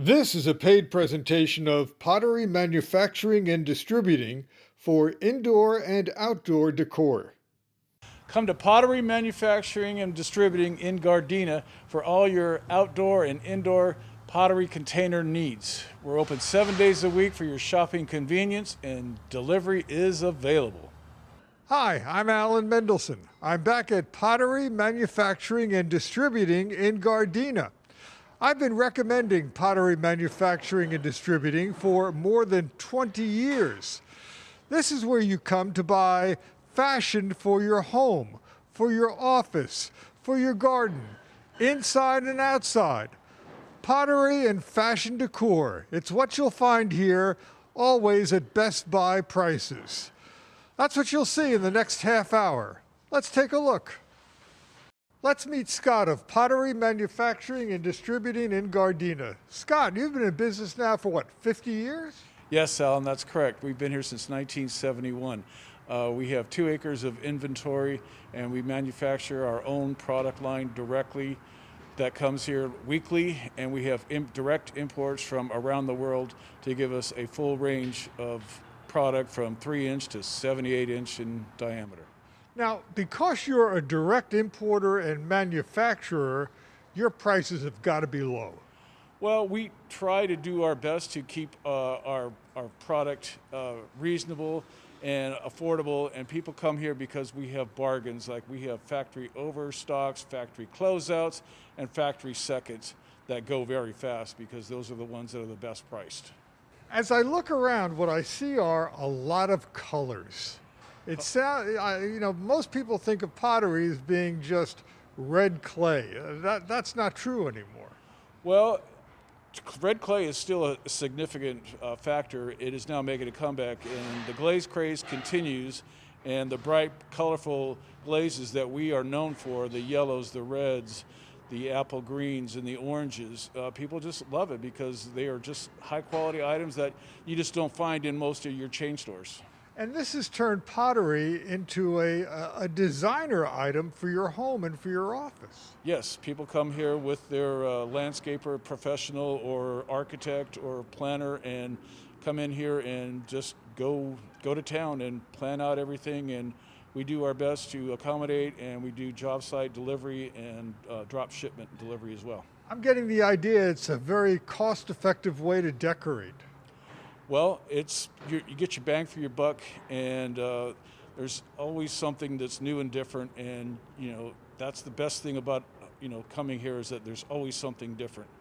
This is a paid presentation of Pottery Manufacturing and Distributing for indoor and outdoor decor. Come to Pottery Manufacturing and Distributing in Gardena for all your outdoor and indoor pottery container needs. We're open 7 days a week for your shopping convenience, and delivery is available. Hi, I'm Alan Mendelson. I'm back at Pottery Manufacturing and Distributing in Gardena. I've been recommending Pottery Manufacturing and Distributing for more than 20 years. This is where you come to buy fashion for your home, for your office, for your garden, inside and outside. Pottery and fashion decor. It's what you'll find here, always at Best Buy prices. That's what you'll see in the next half hour. Let's take a look. Let's meet Scott of Pottery Manufacturing and Distributing in Gardena. Scott, you've been in business now for what, 50 years? Yes, Alan, that's correct. We've been here since 1971. We have 2 acres of inventory, and we manufacture our own product line directly that comes here weekly, and we have direct imports from around the world to give us a full range of product from 3-inch to 78-inch in diameter. Now, because you're a direct importer and manufacturer, your prices have got to be low. Well, we try to do our best to keep our product reasonable and affordable, and people come here because we have bargains. Like, we have factory overstocks, factory closeouts, and factory seconds that go very fast, because those are the ones that are the best priced. As I look around, what I see are a lot of colors. It sounds, most people think of pottery as being just red clay. That's not true anymore. Well, red clay is still a significant factor. It is now making a comeback, and the glaze craze continues, and the bright, colorful glazes that we are known for, the yellows, the reds, the apple greens, and the oranges, people just love it because they are just high-quality items that you just don't find in most of your chain stores. And this has turned pottery into a designer item for your home and for your office. Yes, people come here with their landscaper, professional, or architect, or planner, and come in here and just go to town and plan out everything. And we do our best to accommodate, and we do job site delivery and drop shipment delivery as well. I'm getting the idea it's a very cost-effective way to decorate. Well, you get your bang for your buck, and there's always something that's new and different, and that's the best thing about coming here, is that there's always something different.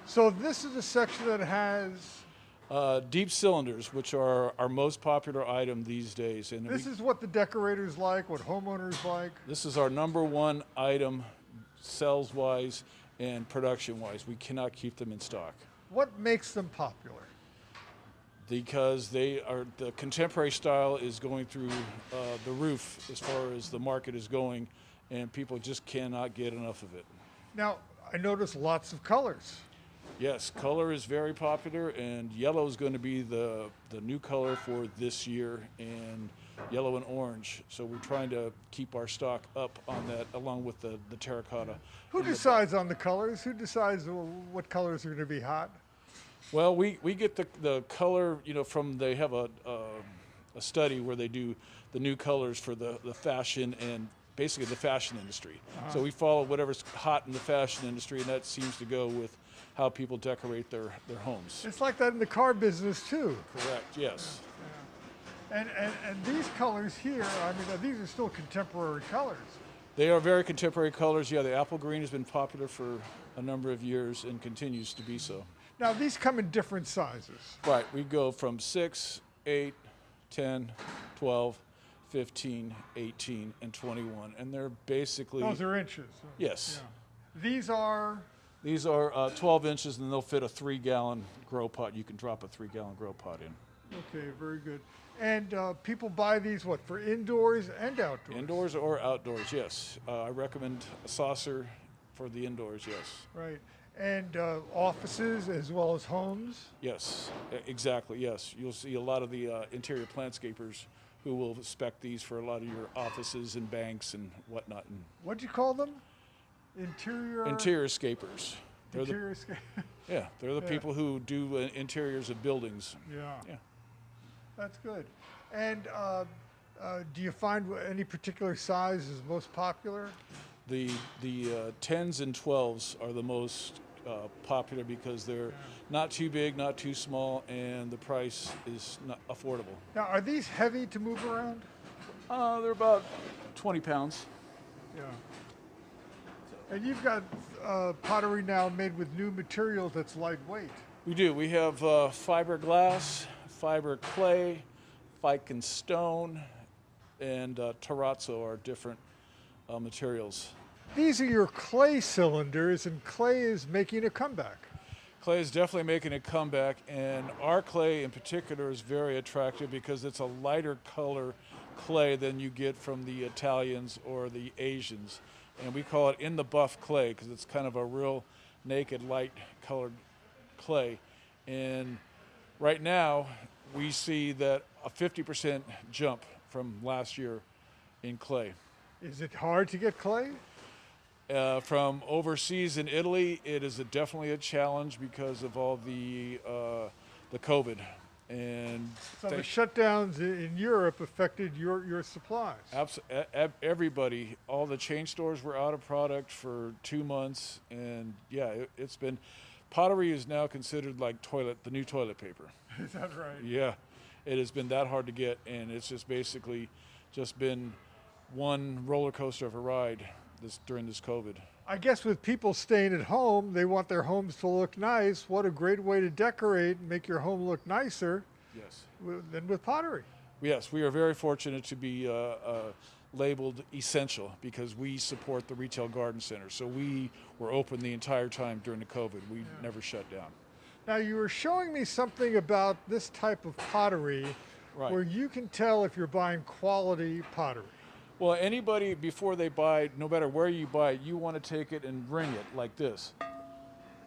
So this is a section that has, Deep cylinders, which are our most popular item these days, and this is what the decorators like, what homeowners like. this is our number one item, sales-wise and production-wise. We cannot keep them in stock, What makes them popular? because the contemporary style is going through the roof as far as the market is going, and people just cannot get enough of it. Now, I notice lots of colors. Yes, color is very popular, and yellow is going to be the new color for this year, and yellow and orange. So we're trying to keep our stock up on that, along with the terracotta. Who decides on the colors? Who decides what colors are going to be hot? Well, we get the color, from, they have a study where they do the new colors for the fashion and basically the fashion industry. So we follow whatever's hot in the fashion industry, and that seems to go with how people decorate their homes. It's like that in the car business too. Correct, yes. And these colors here, these are still contemporary colors. They are very contemporary colors. Yeah, the apple green has been popular for a number of years and continues to be so. Now, these come in different sizes. Right, we go from 6, 8, 10, 12, 15, 18, and 21, and they're basically... Those are inches. Yes. Yeah. These are 12 inches, and they'll fit a 3-gallon grow pot. You can drop a 3-gallon grow pot in. okay, very good. And people buy these, what, for indoors and outdoors? Indoors or outdoors, yes. I recommend a saucer for the indoors, yes. Right. And offices as well as homes? Yes, exactly, yes. You'll see a lot of the interior landscapers who will spec these for a lot of your offices and banks and whatnot. And What'd you call them? Interior? interior scapers. They're Interior scale. they're the people who do interiors of buildings. Yeah. Yeah. That's good. And do you find any particular size is most popular? The 10s and 12s are the most popular because they're not too big, not too small, and the price is not affordable. Now, are these heavy to move around? They're about 20 pounds. Yeah. And you've got pottery now made with new materials that's lightweight. We do. We have fiberglass, fiber clay, Viking stone, and terrazzo are different materials. These are your clay cylinders, and clay is making a comeback. Clay is definitely making a comeback, and our clay in particular is very attractive because it's a lighter color clay than you get from the Italians or the Asians. And we call it in the buff clay because it's kind of a real naked, light colored clay. And right now, we see that a 50% jump from last year in clay. Is it hard to get clay? From overseas in Italy, it is definitely a challenge because of all the COVID. And So the shutdowns in Europe affected your supplies. everybody, all the chain stores were out of product for 2 months, and yeah, it's been. Pottery is now considered like the new toilet paper. Is that right? Yeah, it has been that hard to get, and it's just basically just been one roller coaster of a ride during this COVID. I guess with people staying at home, they want their homes to look nice. What a great way to decorate and make your home look nicer Yes. than with pottery. Yes, we are very fortunate to be labeled essential because we support the retail garden center. So we were open the entire time during the COVID. We never shut down. Now, you were showing me something about this type of pottery Right. where you can tell if you're buying quality pottery. Well, anybody, before they buy it, no matter where you buy it, you want to take it and ring it like this.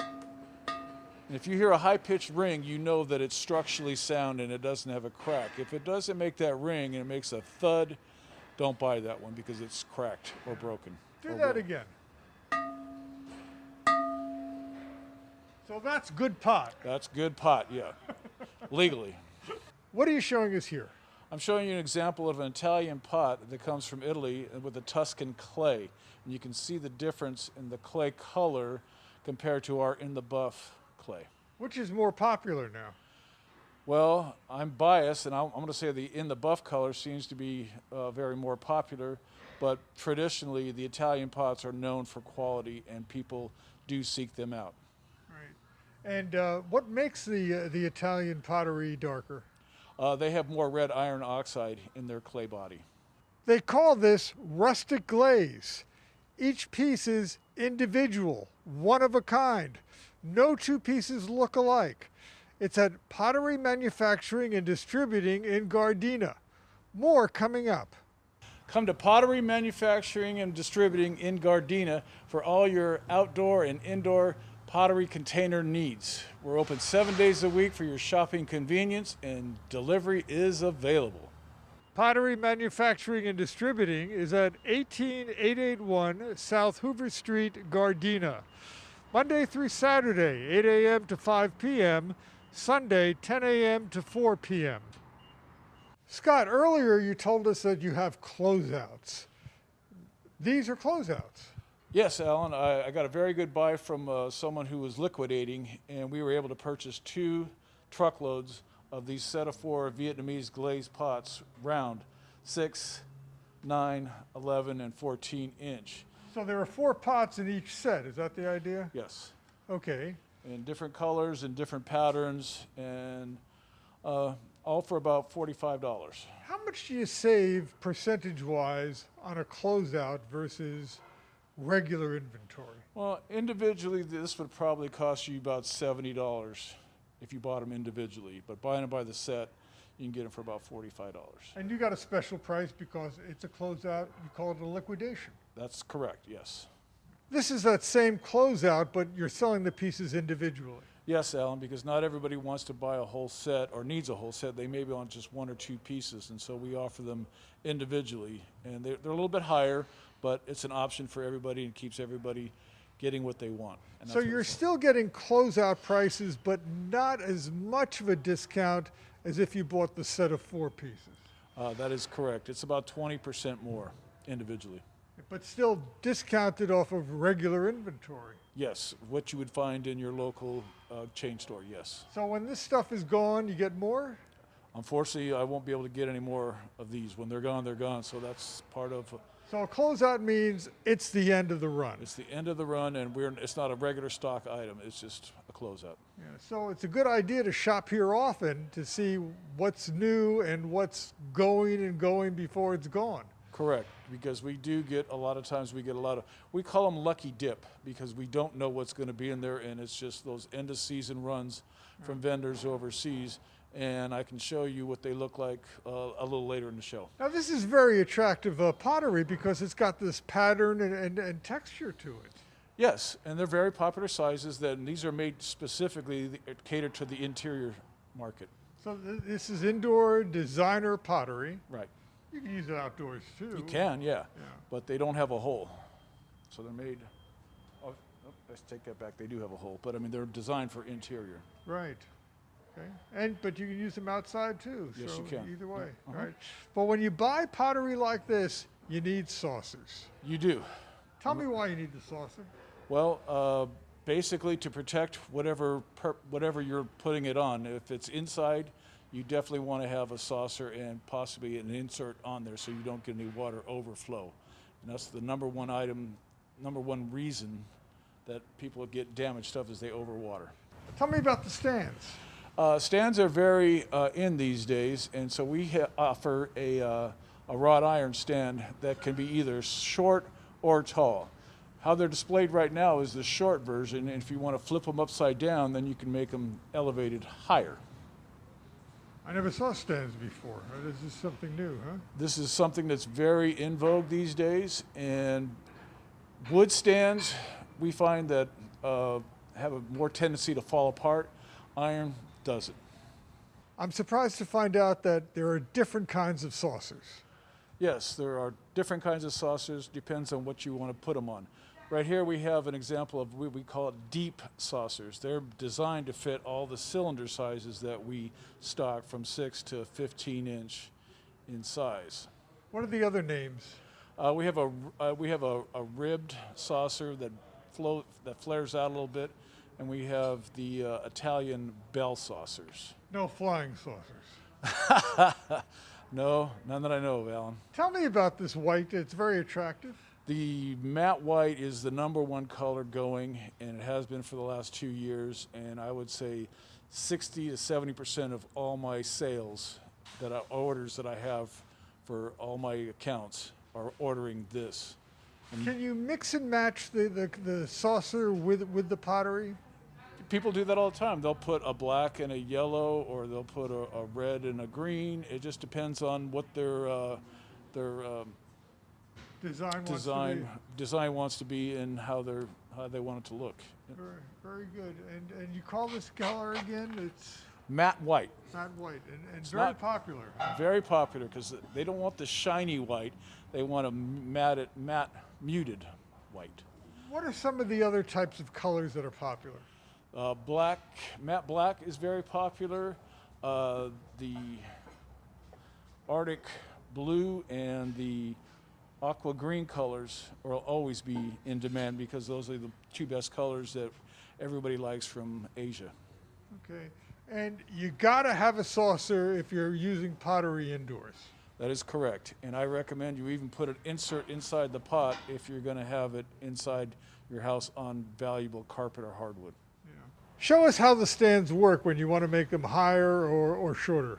And if you hear a high-pitched ring, you know that it's structurally sound and it doesn't have a crack. If it doesn't make that ring and it makes a thud, don't buy that one because it's cracked or broken. Do or that broke. again. So that's good pot. That's good pot, yeah. Legally. What are you showing us here? I'm showing you an example of an Italian pot that comes from Italy with a Tuscan clay. And you can see the difference in the clay color compared to our in the buff clay. Which is more popular now? Well, I'm biased, and I'm going to say the in the buff color seems to be very more popular, but traditionally the Italian pots are known for quality, and people do seek them out. Right. And what makes the Italian pottery darker? They have more red iron oxide in their clay body. They call this rustic glaze. Each piece is individual, one of a kind. No two pieces look alike. It's at Pottery Manufacturing and Distributing in Gardena. More coming up. Come to Pottery Manufacturing and Distributing in Gardena for all your outdoor and indoor pottery container needs. We're open 7 days a week for your shopping convenience, and delivery is available. Pottery Manufacturing and Distributing is at 18881 South Hoover Street, Gardena. Monday through Saturday, 8 a.m. to 5 p.m., Sunday, 10 a.m. to 4 p.m. Scott, earlier you told us that you have closeouts. These are closeouts. Yes, Alan, I got a very good buy from someone who was liquidating, and we were able to purchase 2 truckloads of these set of 4 Vietnamese glazed pots, round, 6, 9, 11, and 14 inch. So there are 4 pots in each set. Is that the idea? Yes, Okay. in different colors and different patterns, and all for about $45. How much do you save percentage-wise on a closeout versus regular inventory? Well, individually, this would probably cost you about $70 if you bought them individually, but buying them by the set, you can get them for about $45. And you got a special price because it's a closeout. You call it a liquidation. That's correct, yes. This is that same closeout, but you're selling the pieces individually. Yes, Alan, because not everybody wants to buy a whole set or needs a whole set. They may want just 1 or 2 pieces, and so we offer them individually. And they're a little bit higher, but it's an option for everybody and keeps everybody getting what they want. And So that's what you're it's like. still getting closeout prices, but not as much of a discount as if you bought the set of 4 pieces. That is correct. It's about 20% more individually. But still discounted off of regular inventory. Yes, what you would find in your local chain store, yes. So when this stuff is gone, you get more? Unfortunately, I won't be able to get any more of these. When they're gone, they're gone. So that's part of, So a closeout means it's the end of the run. it's the end of the run, and it's not a regular stock item. It's just a closeout. Yeah, so it's a good idea to shop here often to see what's new and what's going before it's gone. Correct, because we do get a lot of times we call them lucky dip because we don't know what's going to be in there, and it's just those end of season runs from vendors overseas. And I can show you what they look like a little later in the show. Now this is very attractive pottery because it's got this pattern and texture to it. Yes, and they're very popular sizes. And these are made specifically catered to the interior market. So this is indoor designer pottery. Right. You can use it outdoors too. You can, yeah, Yeah. but they don't have a hole. So they're made, let's take that back. They do have a hole, but I mean, they're designed for interior. Right. Okay. But you can use them outside too. Yes, so you can. Either way. Uh-huh. Right. But when you buy pottery like this, you need saucers. You do. Tell me why you need the saucer. Well, basically to protect whatever you're putting it on. If it's inside, you definitely want to have a saucer and possibly an insert on there so you don't get any water overflow. And that's the number one reason that people get damaged stuff is they overwater. Tell me about the stands. Stands are very in these days, and so we offer a wrought iron stand that can be either short or tall. How they're displayed right now is the short version, and if you want to flip them upside down, then you can make them elevated higher. I never saw stands before. This is something new, huh? This is something that's very in vogue these days, and wood stands we find that have a more tendency to fall apart. Iron doesn't. I'm surprised to find out that there are different kinds of saucers. Yes, there are different kinds of saucers, depends on what you want to put them on. Right here we have an example of what we call deep saucers. They're designed to fit all the cylinder sizes that we stock from 6 to 15 inch in size. What are the other names? We have a ribbed saucer that flares out a little bit, and we have the Italian bell saucers. No flying saucers. No, none that I know of, Alan. Tell me about this white. It's very attractive. The matte white is the #1 color going, and it has been for the last 2 years. And I would say 60 to 70% of all my sales orders that I have for all my accounts are ordering this. Can you mix and match the saucer with the pottery? People do that all the time. They'll put a black and a yellow, or they'll put a red and a green. It just depends on what their design wants to be and how they want it to look. Very, very good. And you call this color again? It's Matte white. matte white and very popular. Very popular because they don't want the shiny white. They want a matte muted white. What are some of the other types of colors that are popular? Matte black is very popular. The Arctic blue and the aqua green colors will always be in demand because those are the 2 best colors that everybody likes from Asia. Okay. And you gotta have a saucer if you're using pottery indoors. That is correct. And I recommend you even put an insert inside the pot if you're going to have it inside your house on valuable carpet or hardwood. Yeah. Show us how the stands work when you want to make them higher or shorter.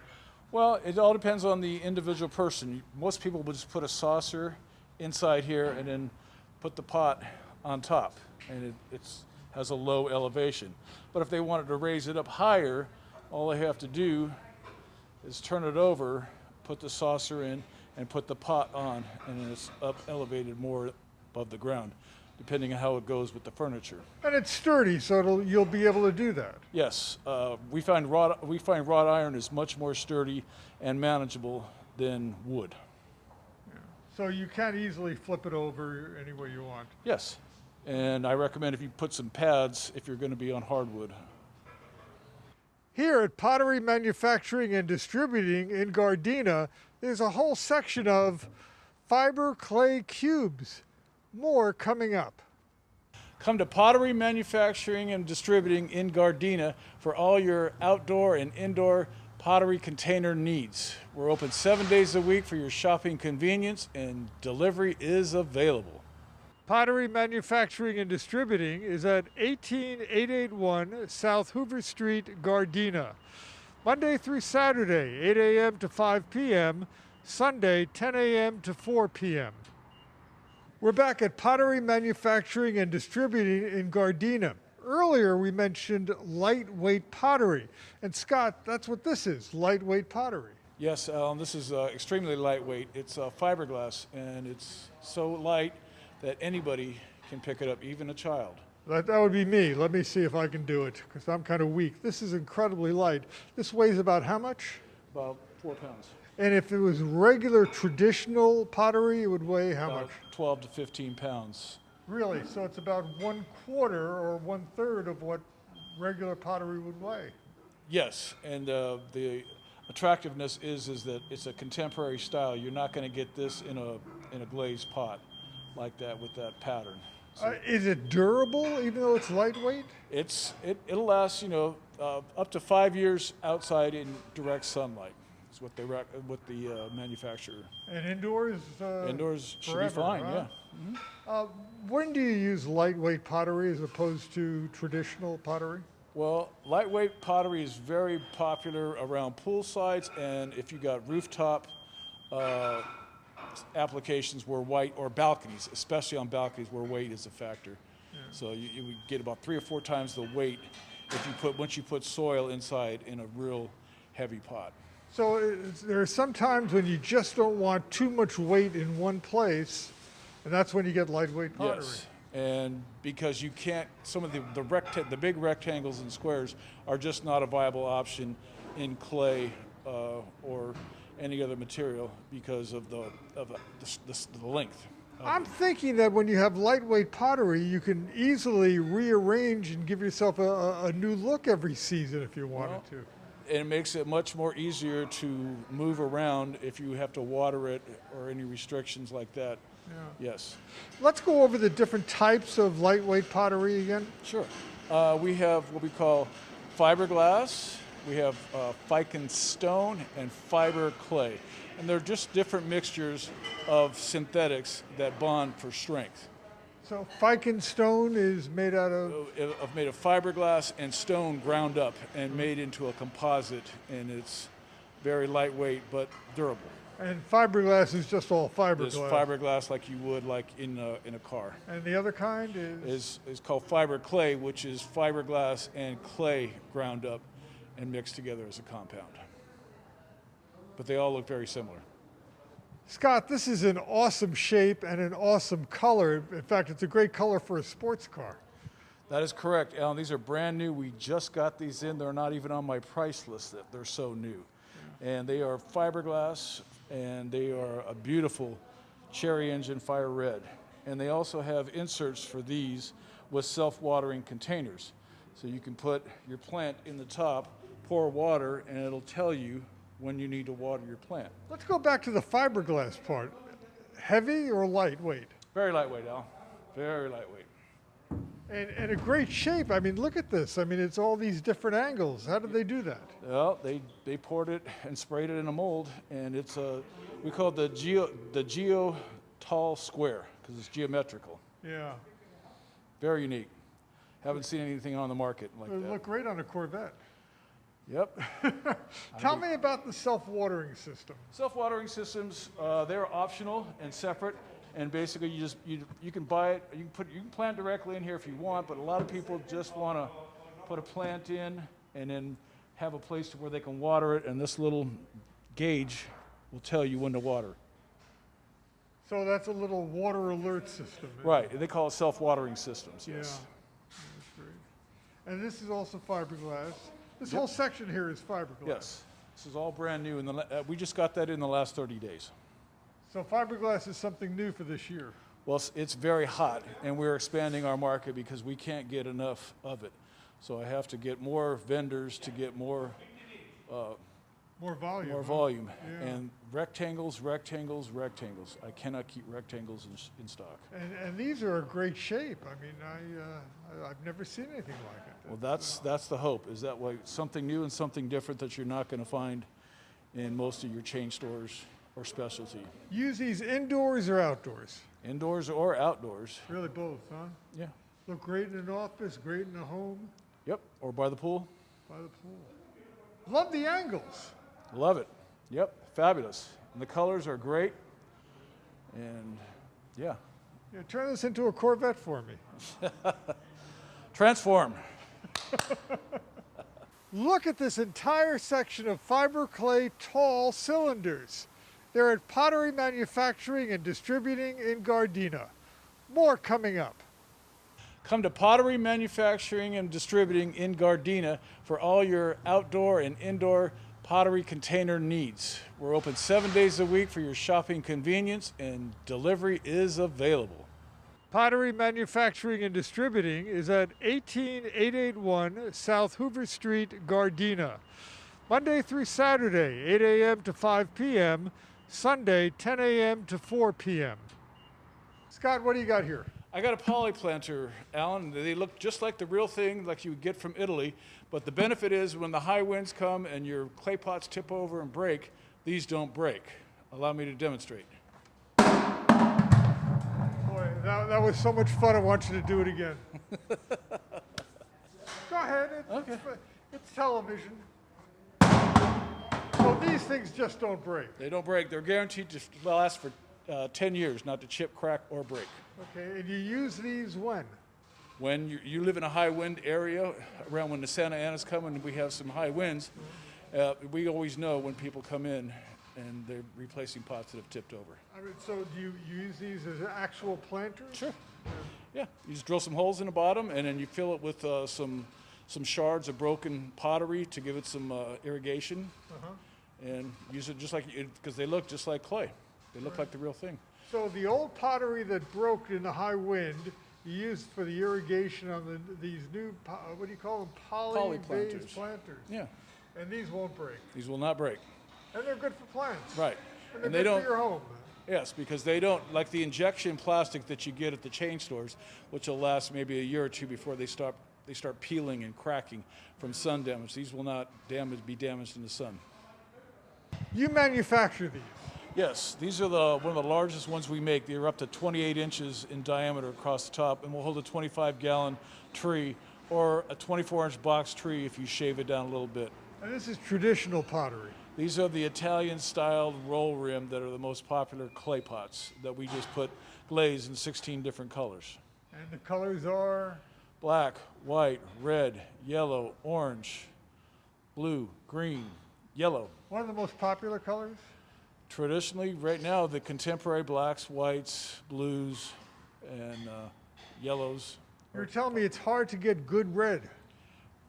Well, it all depends on the individual person. Most people will just put a saucer inside here and then put the pot on top, and it has a low elevation. But if they wanted to raise it up higher, all they have to do is turn it over, put the saucer in, and put the pot on, and then it's up elevated more above the ground, depending on how it goes with the furniture. And it's sturdy, so you'll be able to do that. Yes, we find wrought iron is much more sturdy and manageable than wood. Yeah. So you can easily flip it over any way you want. Yes, And I recommend if you put some pads if you're going to be on hardwood. Here at Pottery Manufacturing and Distributing in Gardena, there's a whole section of fiber clay cubes. More coming up. Come to Pottery Manufacturing and Distributing in Gardena for all your outdoor and indoor pottery container needs. We're open 7 days a week for your shopping convenience, and delivery is available. Pottery Manufacturing and Distributing is at 18881 South Hoover Street, Gardena. Monday through Saturday, 8 a.m. to 5 p.m., Sunday, 10 a.m. to 4 p.m. We're back at Pottery Manufacturing and Distributing in Gardena. Earlier we mentioned lightweight pottery. And Scott, that's what this is, lightweight pottery. Yes, this is extremely lightweight. It's fiberglass, and it's so light that anybody can pick it up, even a child. That would be me. Let me see if I can do it, because I'm kind of weak. This is incredibly light. This weighs about how much? About 4 pounds. And if it was regular traditional pottery, it would weigh how About much? 12 to 15 pounds. Really? So it's about 1/4 or 1/3 of what regular pottery would weigh. Yes, and the attractiveness is that it's a contemporary style. You're not going to get this in a glazed pot like that with that pattern. So Is it durable, even though it's lightweight? it'll last, up to 5 years outside in direct sunlight. Is what the manufacturer. And indoors? Indoors should forever, be fine. huh? Yeah. When do you use lightweight pottery as opposed to traditional pottery? Well, lightweight pottery is very popular around pool sites, and if you got rooftop applications where weight, or balconies, especially on balconies where weight is a factor. Yeah. So you would get about 3 or 4 times the weight once you put soil inside in a real heavy pot. So there are some times when you just don't want too much weight in one place, and that's when you get lightweight pottery. Yes, and because you can't, some of the big rectangles and squares are just not a viable option in clay or any other material because of the length. I'm thinking that when you have lightweight pottery, you can easily rearrange and give yourself a new look every season if you wanted to. And it makes it much more easier to move around if you have to water it or any restrictions like that. Yeah. Yes. Let's go over the different types of lightweight pottery again. Sure. We have what we call fiberglass, we have Fiken stone, and fiber clay. And they're just different mixtures of synthetics that bond for strength. So Fiken stone is made out of? Made of fiberglass and stone ground up and made into a composite, and it's very lightweight but durable. And fiberglass is just all fiberglass? It's fiberglass like you would like in a car. And the other kind is? Is called fiber clay, which is fiberglass and clay ground up and mixed together as a compound. But they all look very similar. Scott, this is an awesome shape and an awesome color. In fact, it's a great color for a sports car. That is correct, Alan. These are brand new. We just got these in. They're not even on my price list. They're so new. Yeah. And they are fiberglass, and they are a beautiful cherry engine fire red. And they also have inserts for these with self-watering containers. So you can put your plant in the top, pour water, and it'll tell you when you need to water your plant. Let's go back to the fiberglass part. Heavy or lightweight? Very lightweight, Al. Very lightweight. And a great shape. I mean, look at this. I mean, it's all these different angles. How did they do that? Well, they poured it and sprayed it in a mold, and it's we call it the geo tall square because it's geometrical. Yeah. Very unique. Haven't seen anything on the market like that. It look great on a Corvette. Yep. Tell me about the self-watering system. Self-watering systems, they're optional and separate, and basically you can buy it. You can plant directly in here if you want, but a lot of people just want to put a plant in and then have a place where they can water it, and this little gauge will tell you when to water. So that's a little water alert system. Right. They call it self-watering systems. Yes. Yeah. That's great. And this is also fiberglass. This whole section here is fiberglass. Yes. This is all brand new. We just got that in the last 30 days. So fiberglass is something new for this year. Well, it's very hot, and we're expanding our market because we can't get enough of it. So I have to get more vendors to get more More volume. more huh? volume. Yeah. And rectangles. I cannot keep rectangles in stock. And these are a great shape. I mean, I've never seen anything like it. Well, that's the hope, is that way something new and something different that you're not going to find in most of your chain stores or specialty. Use these indoors or outdoors? Indoors or outdoors. Really both, huh? Yeah. Look great in an office, great in a home, Yep. Or by the pool. by the pool. Love the angles. Love it. Yep. Fabulous. And the colors are great. And yeah. Yeah, turn this into a Corvette for me. Transform. Look at this entire section of fiber clay tall cylinders. They're at Pottery Manufacturing and Distributing in Gardena. More coming up. Come to Pottery Manufacturing and Distributing in Gardena for all your outdoor and indoor pottery container needs. We're open 7 days a week for your shopping convenience, and delivery is available. Pottery Manufacturing and Distributing is at 18881 South Hoover Street, Gardena. Monday through Saturday, 8 a.m. to 5 p.m. Sunday, 10 a.m. to 4 p.m. Scott, what do you got here? I got a poly planter, Alan. They look just like the real thing, like you would get from Italy. But the benefit is when the high winds come and your clay pots tip over and break, these don't break. Allow me to demonstrate. Boy, that was so much fun. I want you to do it again. Go ahead. It's television. So these things just don't break. They don't break. They're guaranteed to last for 10 years, not to chip, crack, or break. Okay, and you use these when? When you live in a high wind area, around when the Santa Ana's coming and we have some high winds, we always know when people come in and they're replacing pots that have tipped over. I mean, so do you use these as actual planters? Sure. Yeah, you just drill some holes in the bottom and then you fill it with some shards of broken pottery to give it some irrigation, and use it just like, because they look just like clay. They look like the real thing. So the old pottery that broke in the high wind, you used for the irrigation on these new, what do you call them? Poly Poly-based planters. planters. Yeah, And these won't break. these will not break. And they're good for plants. Right. And they're And they good don't, for your home. yes, because they don't, like the injection plastic that you get at the chain stores, which will last maybe a year or two before they start peeling and cracking from sun damage. These will not be damaged in the sun. You manufacture these. Yes, these are one of the largest ones we make. They're up to 28 inches in diameter across the top, and will hold a 25-gallon tree or a 24-inch box tree if you shave it down a little bit. And this is traditional pottery. These are the Italian-styled roll rim that are the most popular clay pots that we just put glaze in 16 different colors. And the colors are? Black, white, red, yellow, orange, blue, green, yellow. One of the most popular colors? Traditionally, right now, the contemporary blacks, whites, blues, and yellows. You're telling me it's hard to get good red.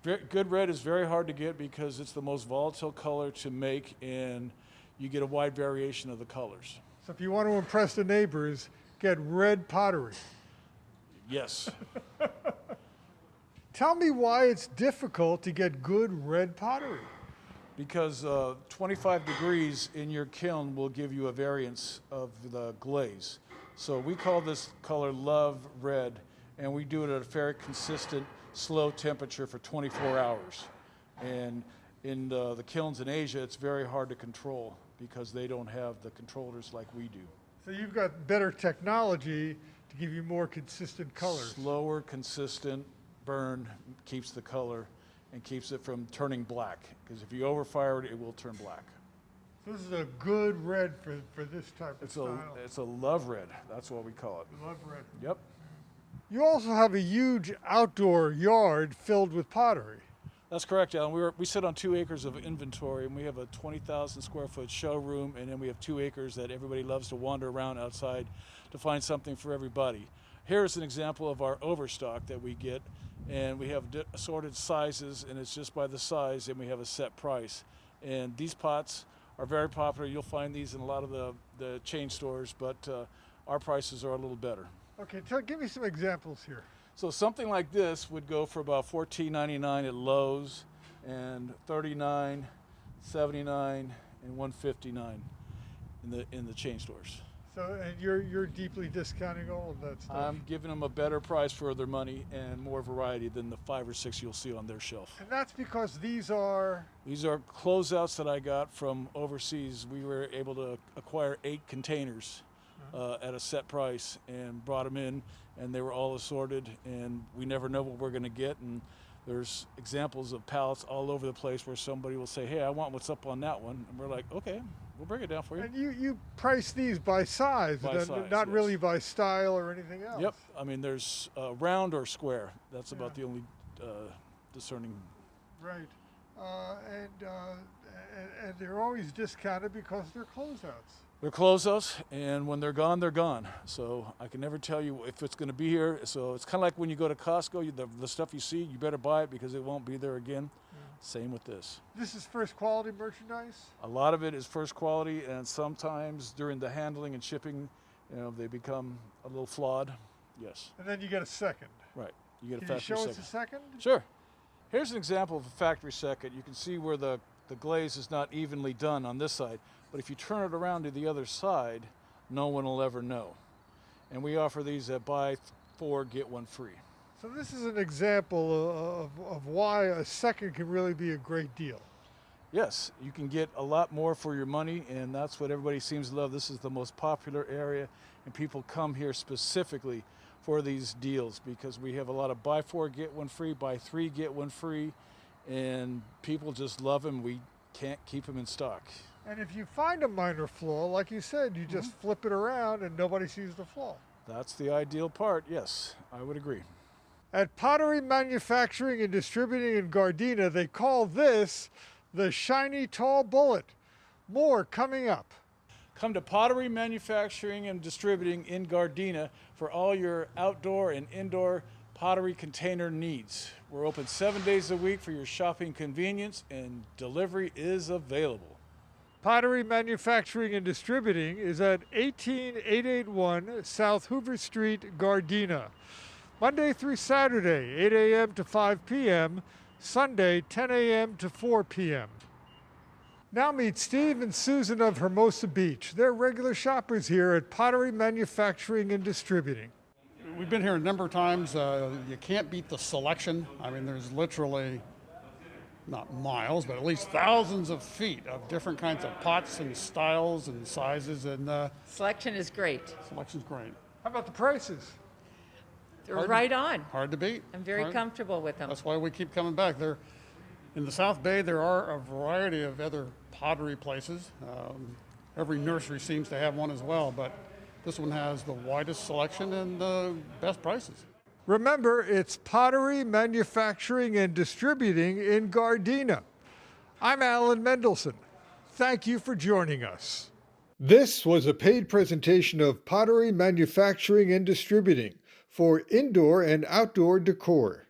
Good red is very hard to get because it's the most volatile color to make, and you get a wide variation of the colors. So if you want to impress the neighbors, get red pottery. Yes. Tell me why it's difficult to get good red pottery. Because 25 degrees in your kiln will give you a variance of the glaze. So we call this color Love Red, and we do it at a very consistent, slow temperature for 24 hours. And in the kilns in Asia, it's very hard to control because they don't have the controllers like we do. So you've got better technology to give you more consistent colors. Slower, consistent burn keeps the color and keeps it from turning black. Because if you overfire it, it will turn black. This is a good red for this type of style. It's a love red. That's what we call it. Love red. Yep. You also have a huge outdoor yard filled with pottery. That's correct, Alan. We sit on 2 acres of inventory, and we have a 20,000 square foot showroom, and then we have 2 acres that everybody loves to wander around outside to find something for everybody. Here's an example of our overstock that we get, and we have assorted sizes, and it's just by the size, and we have a set price. And these pots are very popular. You'll find these in a lot of the chain stores, but our prices are a little better. Okay, give me some examples here. So something like this would go for about $14.99 at Lowe's, and $39, $79, and $159 in the chain stores. So, and you're deeply discounting all of that stuff. I'm giving them a better price for their money and more variety than the 5 or 6 you'll see on their shelf. And that's because these are closeouts that I got from overseas. We were able to acquire 8 containers at a set price and brought them in, and they were all assorted, and we never know what we're going to get. And there's examples of pallets all over the place where somebody will say, hey, I want what's up on that one. And we're like, okay, we'll bring it down for you. And you price these by size, not yes. really by style or anything else. Yep. I mean, there's round or square. That's about the only discerning. Right. And they're always discounted because they're closeouts. They're closeouts, and when they're gone, they're gone. So I can never tell you if it's going to be here. So it's kind of like when you go to Costco, the stuff you see, you better buy it because it won't be there again. Yeah. Same with this. This is first quality merchandise? A lot of it is first quality, and sometimes during the handling and shipping, they become a little flawed. Yes. And then you get a second. Right. You get Can a factory second. Can you show us a second? Sure. Here's an example of a factory second. You can see where the glaze is not evenly done on this side. But if you turn it around to the other side, no one will ever know. And we offer these at buy 4, get 1 free. So this is an example of why a second can really be a great deal. Yes, you can get a lot more for your money, and that's what everybody seems to love. This is the most popular area, and people come here specifically for these deals because we have a lot of buy 4, get 1 free, buy 3, get 1 free, and people just love them. We can't keep them in stock. And if you find a minor flaw, like you said, you just flip it around and nobody sees the flaw. That's the ideal part, yes, I would agree. At Pottery Manufacturing and Distributing in Gardena, they call this the shiny tall bullet. More coming up. Come to Pottery Manufacturing and Distributing in Gardena for all your outdoor and indoor pottery container needs. We're open 7 days a week for your shopping convenience, and delivery is available. Pottery Manufacturing and Distributing is at 18881 South Hoover Street, Gardena. Monday through Saturday, 8 a.m. to 5 p.m., Sunday, 10 a.m. to 4 p.m. Now meet Steve and Susan of Hermosa Beach. They're regular shoppers here at Pottery Manufacturing and Distributing. We've been here a number of times. You can't beat the selection. I mean, there's literally not miles, but at least thousands of feet of different kinds of pots and styles and sizes, and Selection is great. selection's great. How about the prices? They're Hard to- right on. Hard to beat. I'm very Hard- comfortable with them. That's why we keep coming back. In the South Bay, there are a variety of other pottery places. Every nursery seems to have one as well, but this one has the widest selection and the best prices. Remember, it's Pottery Manufacturing and Distributing in Gardena. I'm Alan Mendelson. Thank you for joining us. This was a paid presentation of Pottery Manufacturing and Distributing for indoor and outdoor decor.